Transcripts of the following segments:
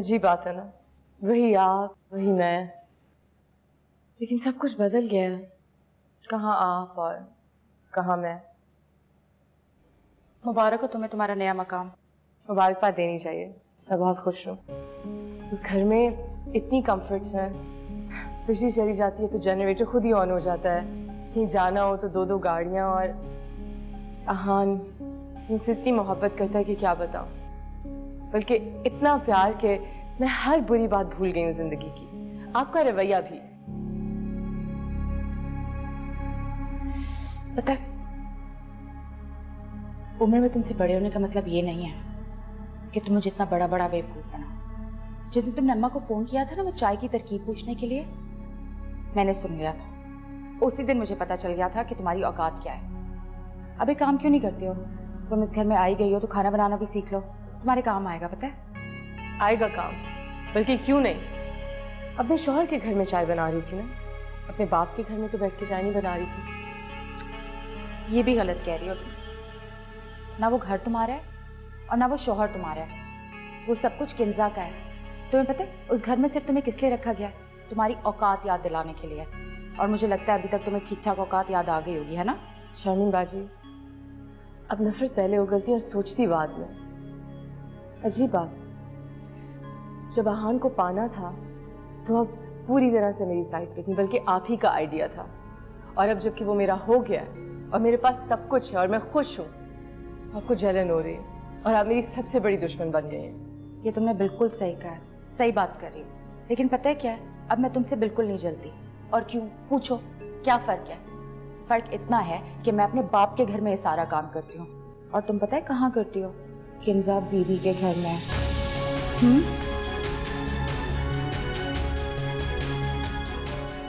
अजीब बात है ना, वही आप वही मैं, लेकिन सब कुछ बदल गया है। कहाँ आप और कहाँ मैं। मुबारक हो तुम्हें तुम्हारा नया मकाम। मुबारकबाद देनी चाहिए, मैं बहुत खुश हूँ। उस घर में इतनी कंफर्ट्स हैं, बिजली चली जाती है तो जनरेटर खुद ही ऑन हो जाता है, कहीं जाना हो तो दो दो गाड़ियाँ, और अहान मुझसे इतनी मोहब्बत करता है कि क्या बताऊँ, बल्कि इतना प्यार कि मैं हर बुरी बात भूल गई हूँ जिंदगी की। आपका रवैया भी। पता है, उम्र में तुमसे बड़े होने का मतलब ये नहीं है कि तुम्हें जितना बड़ा बड़ा बेवकूफ बना। जिस दिन तुमने अम्मा को फोन किया था ना वो चाय की तरकीब पूछने के लिए, मैंने सुन लिया था। उसी दिन मुझे पता चल गया था कि तुम्हारी औकात क्या है। अब एक काम क्यों नहीं करती हो? तुम इस घर में आई गई हो तो खाना बनाना भी सीख लो, तुम्हारे काम आएगा। पता है आएगा काम, बल्कि क्यों नहीं, अपने शौहर के घर में चाय बना रही थी ना, अपने बाप के घर में तो बैठ के चाय नहीं बना रही थी। ये भी गलत कह रही हो तुम। ना वो घर तुम्हारा है और ना वो शौहर तुम्हारा है, वो सब कुछ किंजा का है। तुम्हें पता है उस घर में सिर्फ तुम्हें किस लिए रखा गया है? तुम्हारी औकात याद दिलाने के लिए। और मुझे लगता है अभी तक तुम्हें ठीक ठाक औकात याद आ गई होगी, है ना? शर्मीन बाजी, अब नफरत पहले उगलती और सोचती बाद में। अजीब बात, जब आहान को पाना था तो अब पूरी तरह से मेरी साइड पे थी, बल्कि आप ही का आइडिया था। और अब जबकि वो मेरा हो गया है और मेरे पास सब कुछ है और मैं खुश हूँ, आपको जलन हो रही है और आप मेरी सबसे बड़ी दुश्मन बन गए हैं। ये तुमने बिल्कुल सही कहा, सही बात कर रही हो। लेकिन पता है क्या है, अब मैं तुमसे बिल्कुल नहीं जलती। और क्यों पूछो? क्या फर्क है? फर्क इतना है कि मैं अपने बाप के घर में ये सारा काम करती हूँ और तुम पता है कहाँ करती हो? किंजा बीबी के घर में।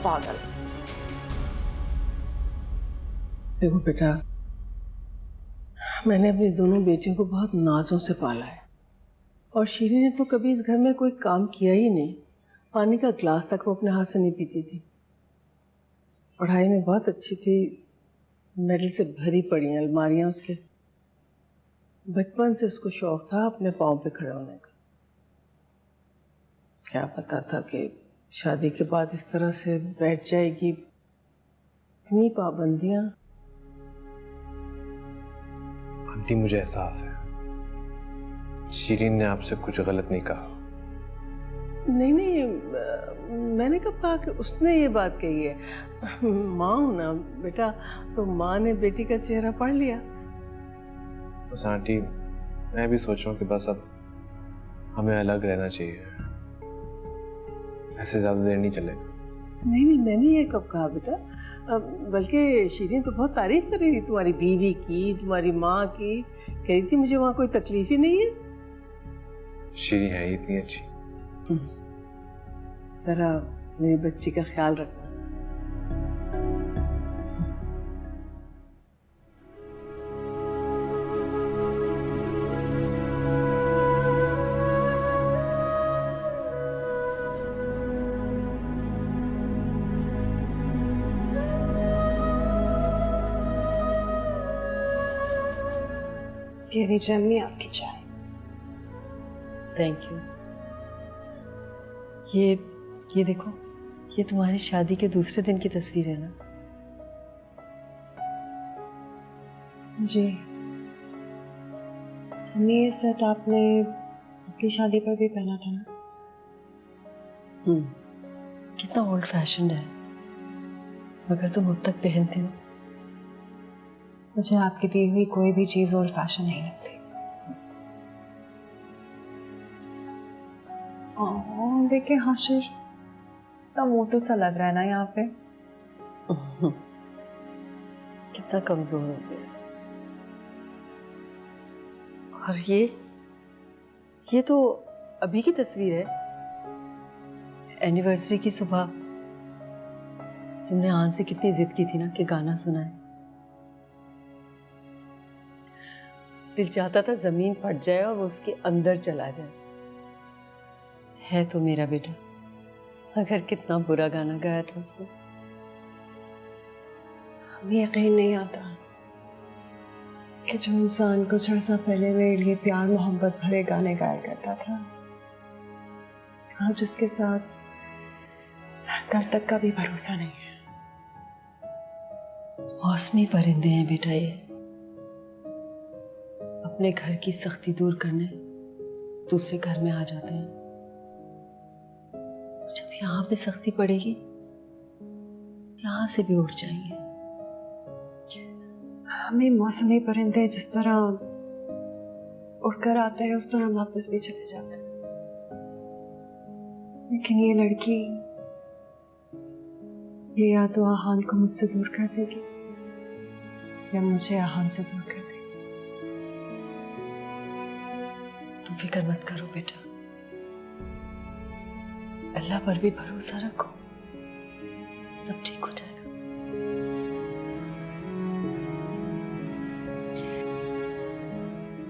पागल। देखो बेटा, मैंने अपनी दोनों बेटियों को बहुत नाजों से पाला है और शीरी ने तो कभी इस घर में कोई काम किया ही नहीं। पानी का ग्लास तक वो अपने हाथ से नहीं पीती थी। पढ़ाई में बहुत अच्छी थी, मेडल से भरी पड़ी हैं अलमारियां उसके। बचपन से उसको शौक था अपने पाँव पे खड़े होने का। क्या पता था कि शादी के बाद इस तरह से बैठ जाएगी। इतनी पाबंदियां। आंटी मुझे एहसास है शीरीन ने आपसे कुछ गलत नहीं कहा। नहीं नहीं, मैंने कब कहा कि उसने ये बात कही है। माँ हूं ना बेटा, तो माँ ने बेटी का चेहरा पढ़ लिया। बस आंटी मैं भी सोच रहा हूँ कि बस अब हमें अलग रहना चाहिए, ऐसे ज्यादा देर नहीं चलेगा। नहीं नहीं, मैंने ये कब कहा बेटा, बल्कि शीरीन तो बहुत तारीफ कर रही थी तुम्हारी बीवी की, तुम्हारी माँ की। कह रही थी मुझे वहाँ कोई तकलीफ ही नहीं है। शीरी है ही इतनी अच्छी। जरा मेरी बच्ची का ख्याल रखना। ये लीजिए अम्मी आपकी चाय। Thank you. ये देखो, ये तुम्हारी शादी के दूसरे दिन की तस्वीर है ना? जी अम्मी, ये सेट आपने अपनी शादी पर भी पहना था ना? कितना ओल्ड फैशन है, मगर तुम अब तक पहनती हो। मुझे आपकी दी हुई कोई भी चीज ओल्ड फैशन नहीं लगती। देखिए हाशिर, इतना मोटू सा लग रहा है ना यहाँ पे। कितना कमजोर हो गया। और ये तो अभी की तस्वीर है। एनिवर्सरी की सुबह तुमने आन से कितनी जिद की थी ना कि गाना सुनाए। दिल चाहता था जमीन फट जाए और वो उसके अंदर चला जाए। है तो मेरा बेटा, मगर कितना बुरा गाना गाया था उसने। हमें यकीन नहीं आता कि जो इंसान कुछ अर्सा पहले मेरे लिए प्यार मोहब्बत भरे गाने गाया करता था, और जिसके साथ कल तक का भी भरोसा नहीं है। मौसमी परिंदे हैं बेटा ये, अपने घर की सख्ती दूर करने दूसरे घर में आ जाते हैं। जब यहाँ पे सख्ती पड़ेगी यहाँ से भी उड़ जाएंगे। हमें मौसमी परिंदे जिस तरह उड़कर आते हैं उस तरह वापस भी चले जाते हैं, लेकिन ये लड़की, ये या तो आहान को मुझसे दूर कर देगी या मुझे आहान से दूर कर देगी। तुम फिक्र मत करो बेटा, अल्लाह पर भी भरोसा रखो, सब ठीक हो जाएगा।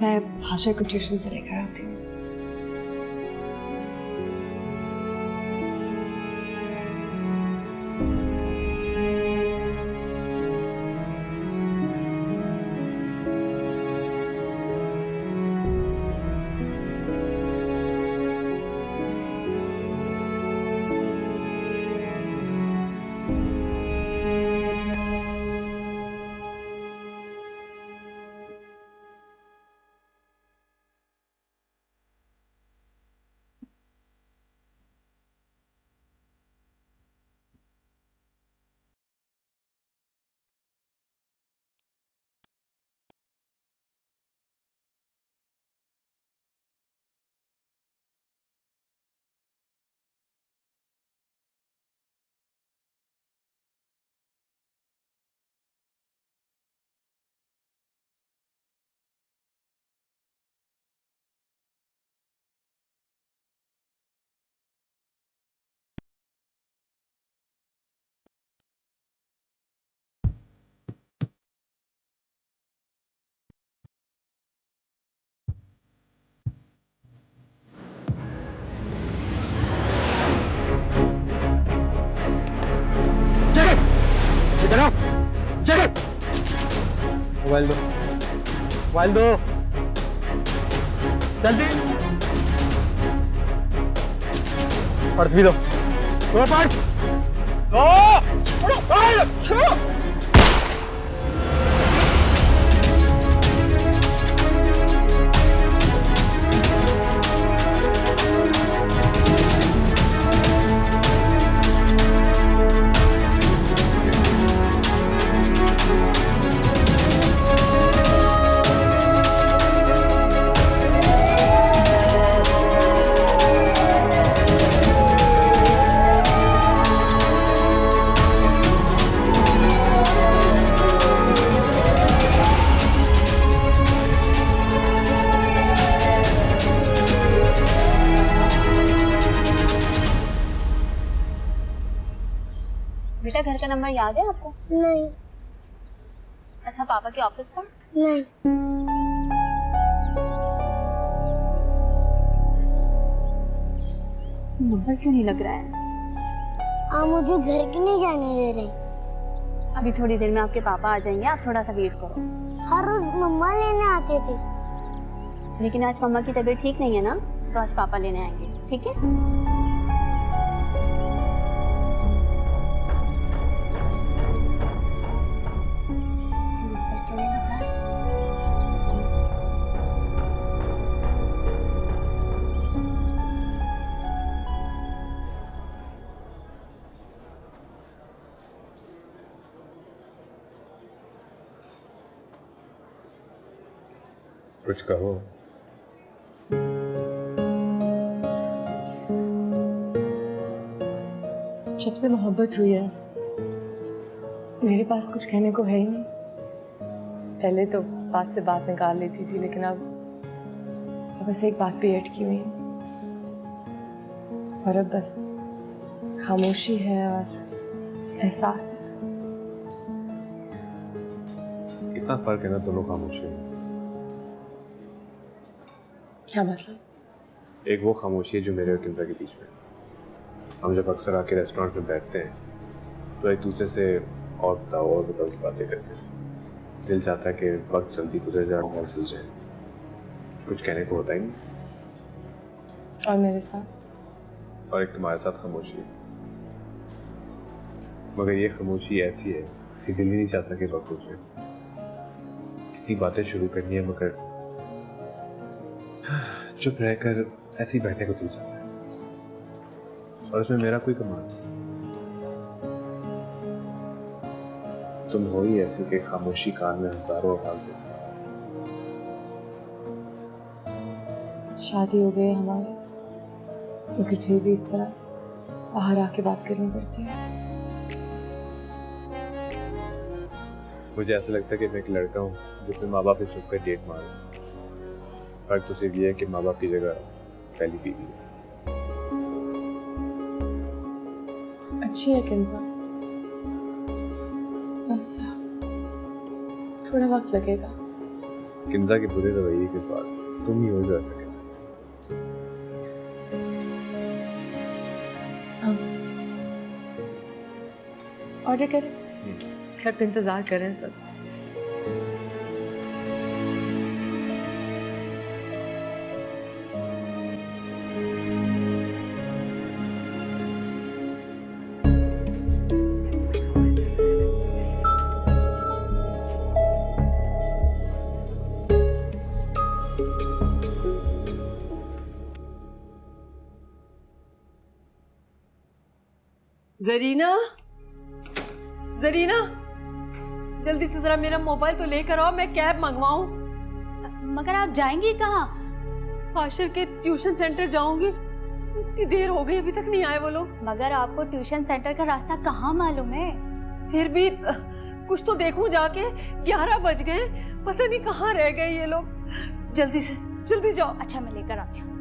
मैं हाशिर को ट्यूशन से लेकर आती हूँ। मोबाइल दो, मोबाइल दो, जल्दी। पर्स भी दो, दो पर्स, दो, छोड़ो। बेटा घर का नंबर याद है आपको? नहीं। अच्छा पापा के ऑफिस का? नहीं। नंबर क्यों नहीं लग रहा है? आप मुझे घर क्यों नहीं जाने दे रहे? अभी थोड़ी देर में आपके पापा आ जाएंगे, आप थोड़ा सा वेट करो। हर रोज मम्मा लेने आते थे। लेकिन आज मम्मा की तबीयत ठीक नहीं है ना, तो आज पापा लेने आएंगे, ठीक है? कुछ कहो। जब से मोहब्बत हुई है मेरे पास कुछ कहने को है ही नहीं। पहले तो बात से बात निकाल लेती थी, लेकिन अब बस एक बात पे अटकी हुई है और अब बस खामोशी है और एहसास है। कितना फर्क है ना दोनों खामोशी में। क्या मतलब? एक वो खामोशी है जो मेरे और किंजा के बीच में। हम जब अक्सर आके रेस्टोरेंट में बैठते हैं तो एक दूसरे से और बताओ की बातें करते हैं। दिल चाहता है कि वक्त जल्दी गुजर जाए और भूल जाए, कुछ कहने को होता ही नहीं। और मेरे साथ और एक तुम्हारे साथ खामोशी। मगर ये खामोशी ऐसी है कि दिल ही नहीं चाहता कि वक्त उसमें कितनी बातें शुरू करनी है, मगर चुप रहकर ऐसे ही बैठने को दिल चाहता है, और उसमें मेरा कोई कमाल नहीं। तुम हो ही ऐसी कि खामोशी कान में हजारों आवाज देती। शादी हो गई हमारी, मगर फिर भी इस तरह बाहर आके बात करनी पड़ती है। मुझे ऐसा लगता है कि मैं एक लड़का हूँ जिसमें माँ बाप ने चुप कर डेट मारा। फर्क तो सिर्फ ये है कि माँ बाप की जगह पहली बीवी है। अच्छी है किंजा, बस थोड़ा वक्त लगेगा। किंजा के बुरे रवैये के बाद तुम ही हो जो ऐसा कह सकते। ऑर्डर करें? घर पे इंतजार कर रहे हैं सब। जरीना, जरीना, जल्दी से जरा मेरा मोबाइल तो लेकर आओ, मैं कैब मंगवाऊं। मगर आप जाएंगी कहाँ? आशिर के ट्यूशन सेंटर जाऊंगी। इतनी देर हो गई, अभी तक नहीं आए वो लोग। मगर आपको ट्यूशन सेंटर का रास्ता कहाँ मालूम है? फिर भी कुछ तो देखूं जाके। 11 बज गए, पता नहीं कहाँ रह गए ये लोग। जल्दी से जल्दी जाओ। अच्छा मैं लेकर आती हूँ।